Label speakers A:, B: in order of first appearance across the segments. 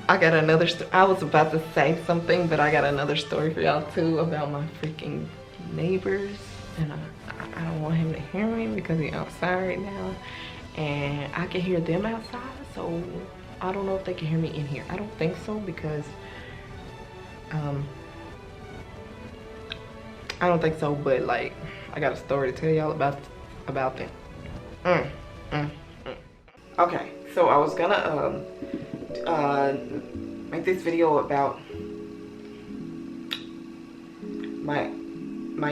A: I got another I was about to say something, but I got another story for y'all too about my freaking neighbors. And I don't want him to hear me because he's outside right now. And I can hear them outside, so I don't know if they can hear me in here. I don't think so because I don't think so, but like I got a story to tell y'all about them. Okay, so I was gonna make this video about my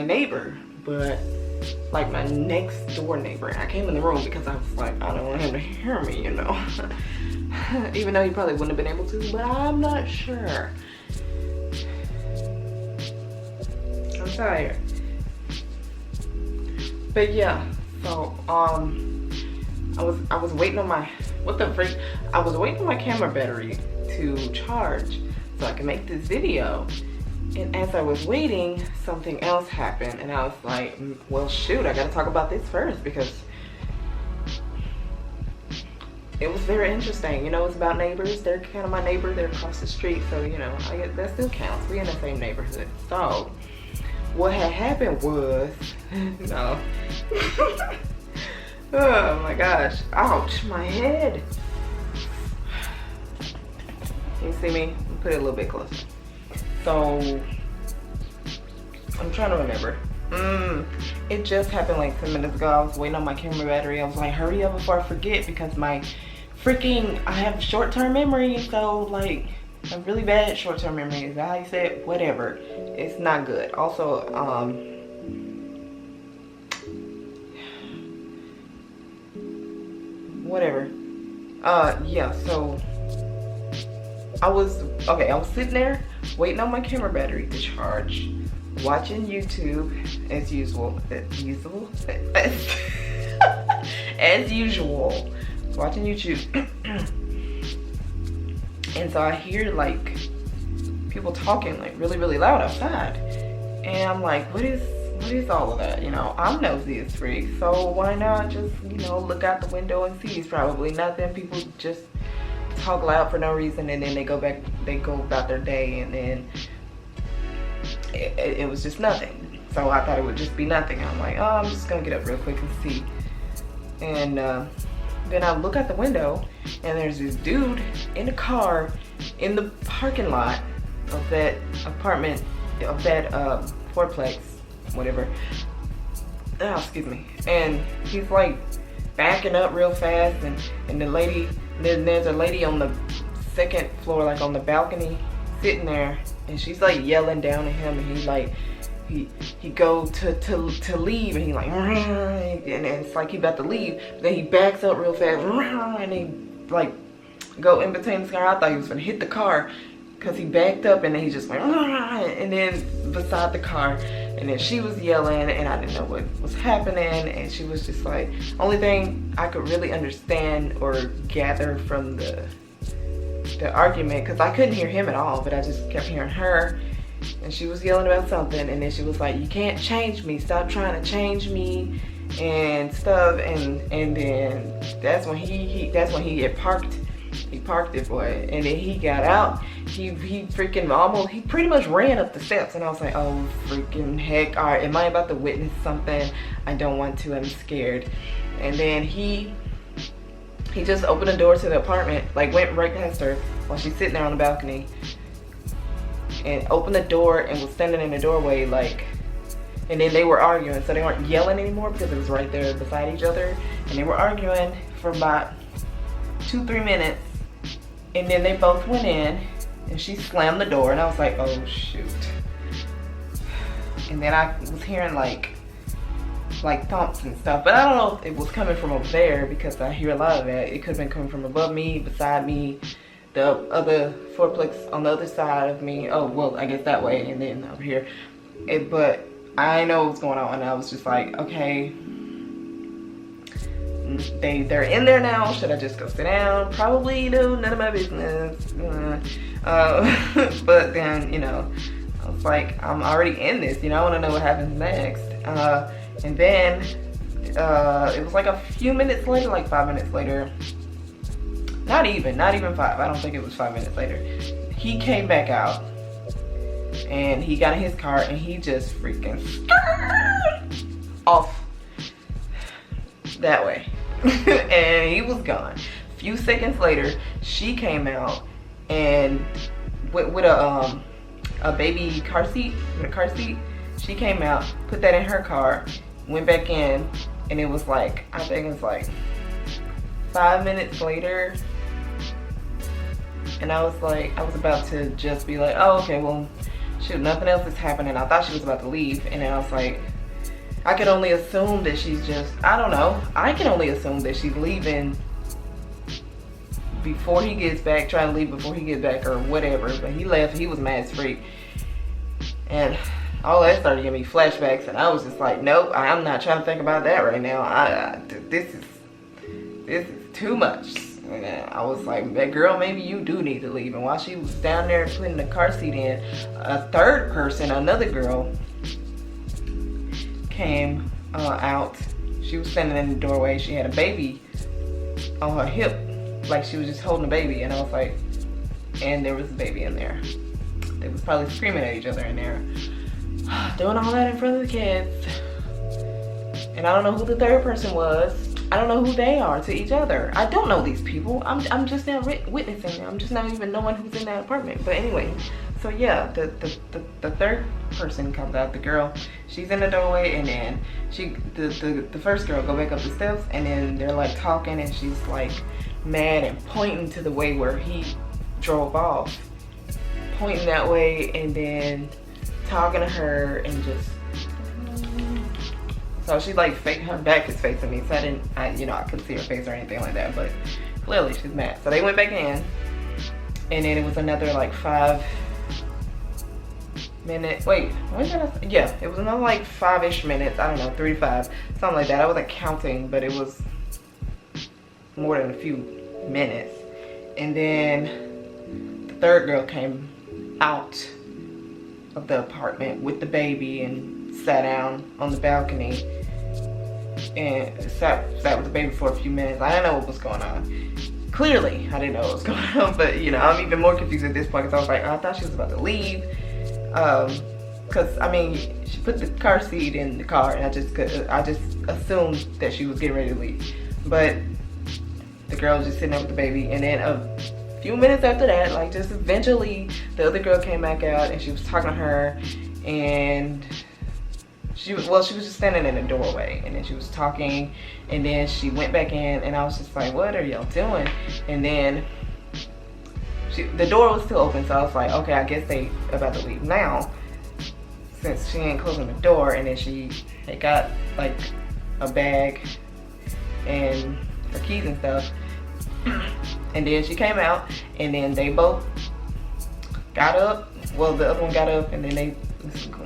A: neighbor, but like my next door neighbor. And I came in the room because I was like, I don't want him to hear me, you know. Even though he probably wouldn't have been able to, but I'm not sure. I'm tired. But yeah, so I was waiting on my I was waiting on my camera battery to charge so I can make this video. And as I was waiting, something else happened, and I was like, well shoot, I gotta talk about this first because it was very interesting. You know, it's about neighbors. They're kind of my neighbor. They're across the street, so you know, that still counts. We're in the same neighborhood. So what had happened was, no. Oh my gosh, ouch, my head. Can you see me? I'll put it a little bit closer. So, I'm trying to remember. It just happened like 10 minutes ago. I was waiting on my camera battery. I was like, hurry up before I forget because my I have short-term memory, so like, a really bad short-term memory. Is that how you say it? Whatever. It's not good. Also, whatever. Yeah, so I was sitting there waiting on my camera battery to charge, watching YouTube as usual, as usual, watching YouTube. And so I hear like people talking like really, really loud outside. And I'm like, what is all of that? You know, I'm nosy as freak, so why not just, you know, look out the window and see? It's probably nothing. People just talk loud for no reason, and then they go about their day, and then it was just nothing. So I thought it would just be nothing. I'm like, oh, I'm just gonna get up real quick and see. And then I look out the window, and there's this dude in a car in the parking lot of that apartment, of that fourplex, whatever. Oh, excuse me. And he's like backing up real fast, and the lady, there's a lady on the second floor, like on the balcony, sitting there, and she's like yelling down at him, and he's like, he go to leave, and he like, and it's like he about to leave, but then he backs up real fast, and he like go in between the car. I thought he was gonna hit the car because he backed up, and then he just went, and then beside the car, and then she was yelling, and I didn't know what was happening, and she was just like, only thing I could really understand or gather from the argument, because I couldn't hear him at all, but I just kept hearing her, and she was yelling about something, and then she was like, you can't change me, stop trying to change me and stuff, and then that's when he had parked. He parked it, boy, and then he got out. He freaking he pretty much ran up the steps, and I was like, oh freaking heck, all right, am I about to witness something? I don't want to, I'm scared. And then he just opened the door to the apartment, like went right past her while she's sitting there on the balcony, and opened the door and was standing in the doorway, like, and then they were arguing, so they weren't yelling anymore because it was right there beside each other, and they were arguing for about 2-3 minutes, and then they both went in, and she slammed the door, and I was like, oh shoot. And then I was hearing like thumps and stuff, but I don't know if it was coming from over there because I hear a lot of that. It could have been coming from above me, beside me, the other fourplex on the other side of me. Oh, well, I guess that way, and then over here. But I know what's going on, and I was just like, okay, they're in there now. Should I just go sit down? Probably, no, none of my business. But then, you know, I was like, I'm already in this, you know, I want to know what happens next. And then it was like a few minutes later, like 5 minutes later, not even 5. I don't think it was 5 minutes later. He came back out and he got in his car and he just freaking off that way. And he was gone. A few seconds later, she came out and with a baby car seat, she came out, put that in her car, went back in, and it was like, I think it was like 5 minutes later, and I was like, I was about to just be like, oh, okay, well, shoot, nothing else is happening. I thought she was about to leave, and then I was like, I could only assume that she's just, I don't know, I can only assume that she's leaving before he gets back, trying to leave before he gets back or whatever. But he left, he was mad as freak, and all that started giving me flashbacks, and I was just like, nope, I'm not trying to think about that right now. This is too much. And I was like, girl, maybe you do need to leave. And while she was down there putting the car seat in, a third person, another girl, came out. She was standing in the doorway. She had a baby on her hip, like she was just holding a baby. And I was like, and there was a baby in there. They was probably screaming at each other in there, doing all that in front of the kids. And I don't know who the third person was. I don't know who they are to each other. I don't know these people. I'm just now witnessing them. I'm just not even knowing who's in that apartment. But anyway, so yeah, the third person comes out, the girl. She's in the doorway, and then the first girl go back up the steps, and then they're like talking, and she's like mad and pointing to the way where he drove off, pointing that way, and then talking to her, and just. So she like her back is facing me, so I couldn't see her face or anything like that, but clearly she's mad. So they went back in, and then it was another like 5 minutes. Wait, when did I? Yeah, it was another like 5-ish minutes. I don't know, 3 to 5, something like that. I wasn't counting, but it was more than a few minutes. And then the third girl came out of the apartment with the baby and sat down on the balcony and sat with the baby for a few minutes. I didn't know what was going on. Clearly, I didn't know what was going on, but I'm even more confused at this point because I was like, oh, I thought she was about to leave. Because I mean, she put the car seat in the car, and I just assumed that she was getting ready to leave. But the girl was just sitting there with the baby, and then a few minutes after that, like just eventually, the other girl came back out, and she was talking to her, and she was just standing in the doorway, and then she was talking, and then she went back in, and I was just like, what are y'all doing? And then the door was still open, so I was like, okay, I guess they about to leave now, since she ain't closing the door. And then they got like a bag and her keys and stuff, and then she came out, and then they both got up. Well, the other one got up, and then they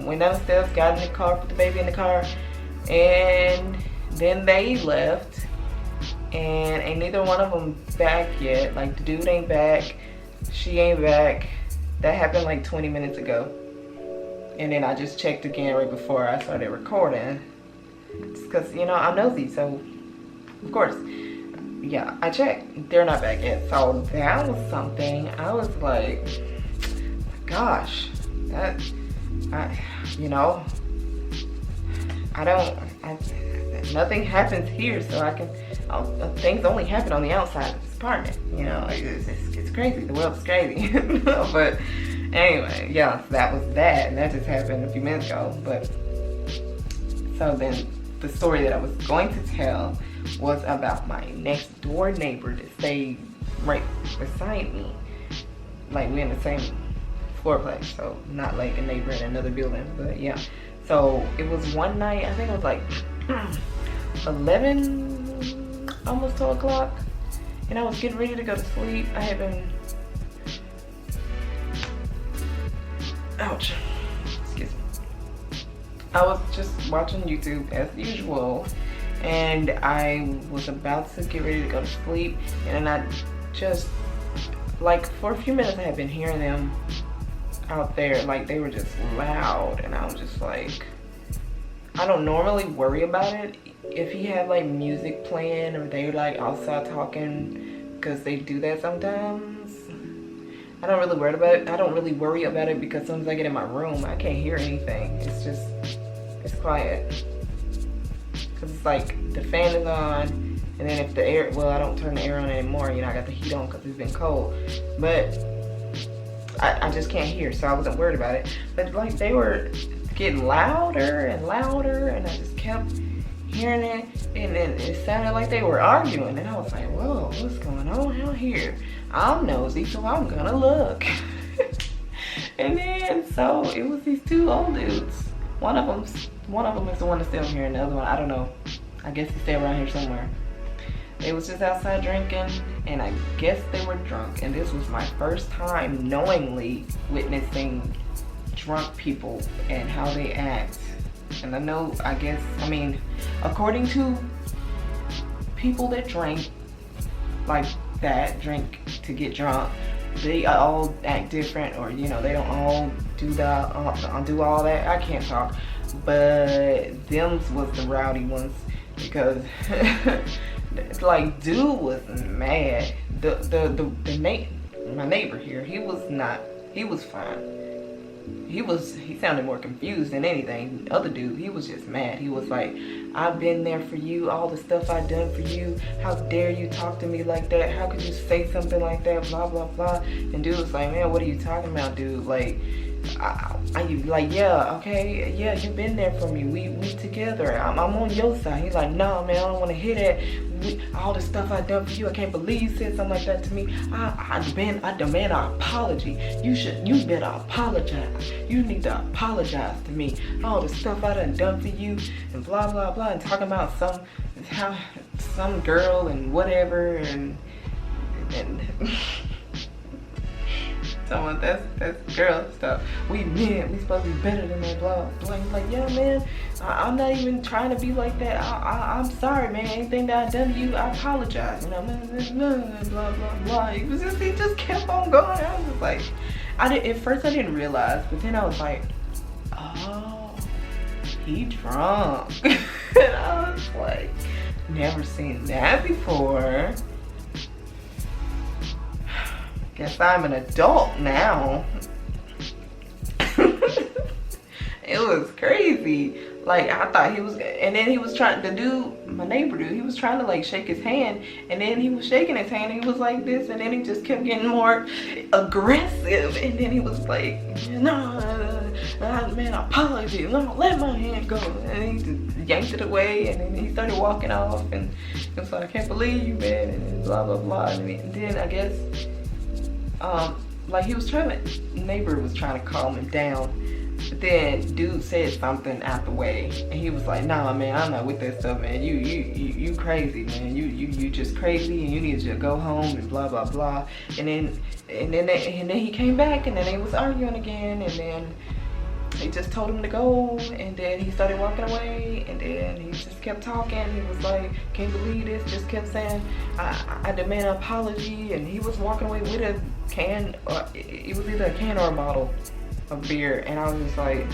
A: went down the steps, got in the car, put the baby in the car, and then they left, and ain't neither one of them back yet. Like, the dude ain't back, she ain't back. That happened like 20 minutes ago. And then I just checked again right before I started recording, because I'm nosy, so of course, yeah, I checked. They're not back yet. So that was something. I was like, gosh, nothing happens here, so things only happen on the outside of this apartment. It's crazy. The world's crazy. But anyway, yeah, so that was that, and that just happened a few minutes ago. But so then the story that I was going to tell was about my next door neighbor that stayed right beside me. Like, we're in the same floor place, so not like a neighbor in another building, but yeah. So it was one night, I think it was like 11, almost 12 o'clock, and I was getting ready to go to sleep. I had been, ouch, excuse me. I was just watching YouTube as usual, and I was about to get ready to go to sleep, and then I just, like, for a few minutes I had been hearing them out there, like they were just loud, and I was just like, I don't normally worry about it if he had like music playing or they were like outside talking because they do that sometimes. I don't really worry about it. I don't really worry about it because sometimes I get in my room, I can't hear anything. It's quiet. Cause it's like the fan is on, and then if the air, well, I don't turn the air on anymore. You know, I got the heat on because it's been cold. But I just can't hear, so I wasn't worried about it. But like they were getting louder and louder, and I just kept hearing it, and then it sounded like they were arguing, and I was like, whoa, what's going on out here? I'm nosy, so I'm gonna look. And then so it was these two old dudes. One of them is the one that's still here, and the other one, I don't know. I guess he stay around here somewhere. They was just outside drinking, and I guess they were drunk. And this was my first time knowingly witnessing drunk people and how they act. And I mean, according to people that drink like that, drink to get drunk, they all act different, or you know, they don't all do all that. I can't talk, but them was the rowdy ones, because it's like dude was mad. My neighbor here, he was fine. He sounded more confused than anything. The other dude, he was just mad. He was like, I've been there for you, all the stuff I've done for you. How dare you talk to me like that? How could you say something like that? Blah, blah, blah. And dude was like, man, what are you talking about, dude? Like, yeah, okay, yeah, you've been there for me. We together. I'm on your side. He's like, no, man, I don't want to hear that. All the stuff I done for you, I can't believe you said something like that to me. I demand an apology. You better apologize. You need to apologize to me. All the stuff I done for you, and blah blah blah, and talking about some girl and whatever, and someone that's girl stuff. We men, we supposed to be better than that, blah blah. He's like, yeah, man, I'm not even trying to be like that. I'm sorry, man. Anything that I done to you, I apologize. You know, blah blah blah. He just kept on going. I was just like, at first I didn't realize, but then I was like, oh, he drunk. And I was like, never seen that before. Guess I'm an adult now. It was crazy. Like, I thought he was, and then he was trying, my neighbor dude, he was trying to like shake his hand, and then he was shaking his hand, and he was like this, and then he just kept getting more aggressive, and then he was like, no, man, I apologize, no, let my hand go, and he just yanked it away, and then he started walking off, and he was like, I can't believe you, man, and blah, blah, blah, and then I guess, like neighbor was trying to calm him down, but then dude said something out the way, and he was like, nah, man, I'm not with that stuff, man. You crazy, man. You just crazy, and you need to go home and blah blah blah. And then he came back, and then they was arguing again, and then they just told him to go, and then he started walking away, and then he just kept talking. He was like, can't believe this, just kept saying, I demand an apology, and he was walking away with a can, or it was either a can or a bottle of beer, and I was just like,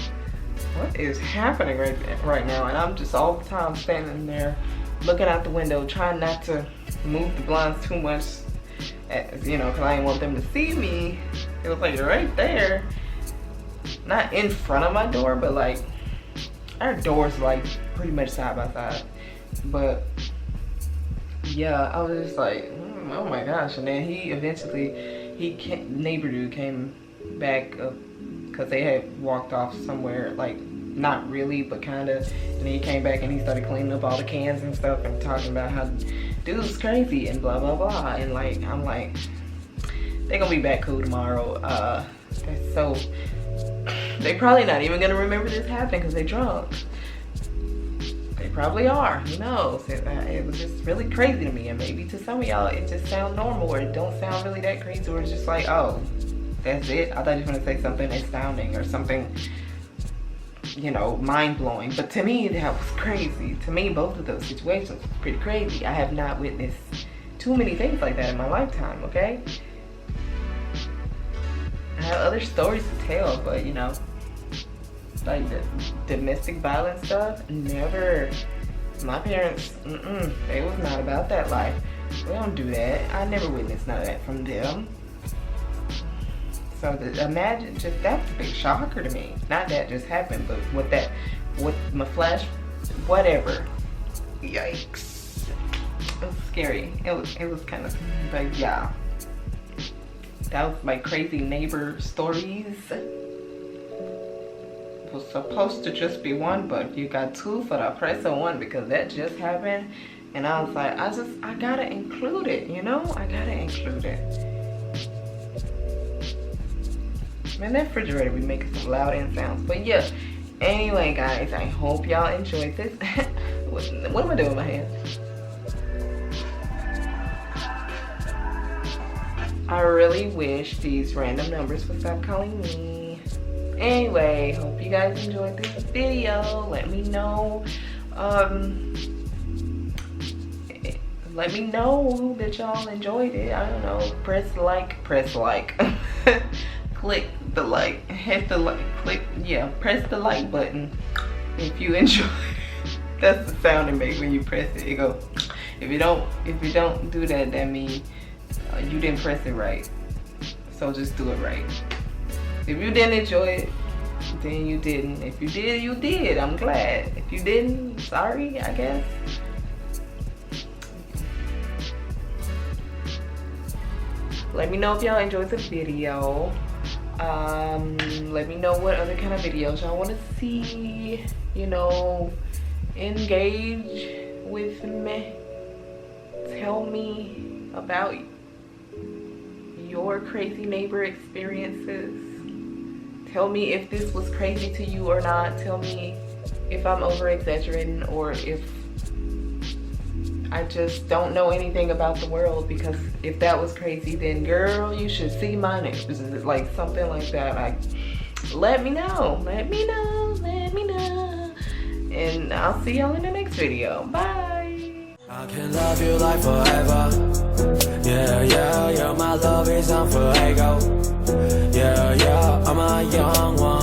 A: what is happening right now? And I'm just all the time standing there looking out the window, trying not to move the blinds too much, you know, because I didn't want them to see me. It was like right there, not in front of my door, but like our doors like pretty much side by side. But yeah, I was just like, oh my gosh. And then neighbor dude came back up, because they had walked off somewhere, like not really, but kind of, and then he came back and he started cleaning up all the cans and stuff and talking about how dude's crazy and blah blah blah, and like I'm like, they gonna be back cool tomorrow. So they probably not even gonna remember this happened because they drunk. They probably are, who knows. It was just really crazy to me, and maybe to some of y'all it just sound normal, or it don't sound really that crazy, or it's just like, oh, that's it. I thought you were gonna say something astounding or something, you know, mind-blowing. But to me, that was crazy. To me, both of those situations was pretty crazy. I have not witnessed too many things like that in my lifetime, okay? I have other stories to tell, but you know, like the domestic violence stuff, never. My parents, they was not about that life. We don't do that. I never witnessed none of that from them. So imagine, just that's a big shocker to me. Not that just happened, but with my flash, whatever. Yikes! It was scary. It was kind of, but yeah. That was my crazy neighbor stories. It was supposed to just be one, but you got two for the price of one because that just happened. And I was like, I gotta include it, you know? I gotta include it. Man, that refrigerator be making some loud end sounds. But yeah, anyway, guys, I hope y'all enjoyed this. What am I doing with my hands? I really wish these random numbers would stop calling me. Anyway, hope you guys enjoyed this video. Let me know. Let me know that y'all enjoyed it. I don't know. Press like. Click the like. Hit the like. Click. Yeah. Press the like button if you enjoyed it. That's the sound it makes when you press it. It goes. If you don't do that, that means you didn't press it right. So just do it right. If you didn't enjoy it, then you didn't. If you did, you did. I'm glad. If you didn't, sorry, I guess. Let me know if y'all enjoyed the video. Let me know what other kind of videos y'all want to see. You know, engage with me. Tell me about your crazy neighbor experiences. Tell me if this was crazy to you or not. Tell me if I'm over exaggerating or if I just don't know anything about the world, because if that was crazy, then girl, you should see my neighbors. Like something like that. Let me know. Let me know. And I'll see y'all in the next video. Bye.
B: I can love you like forever. Yeah, my love is on fuego. Yeah, I'm a young one.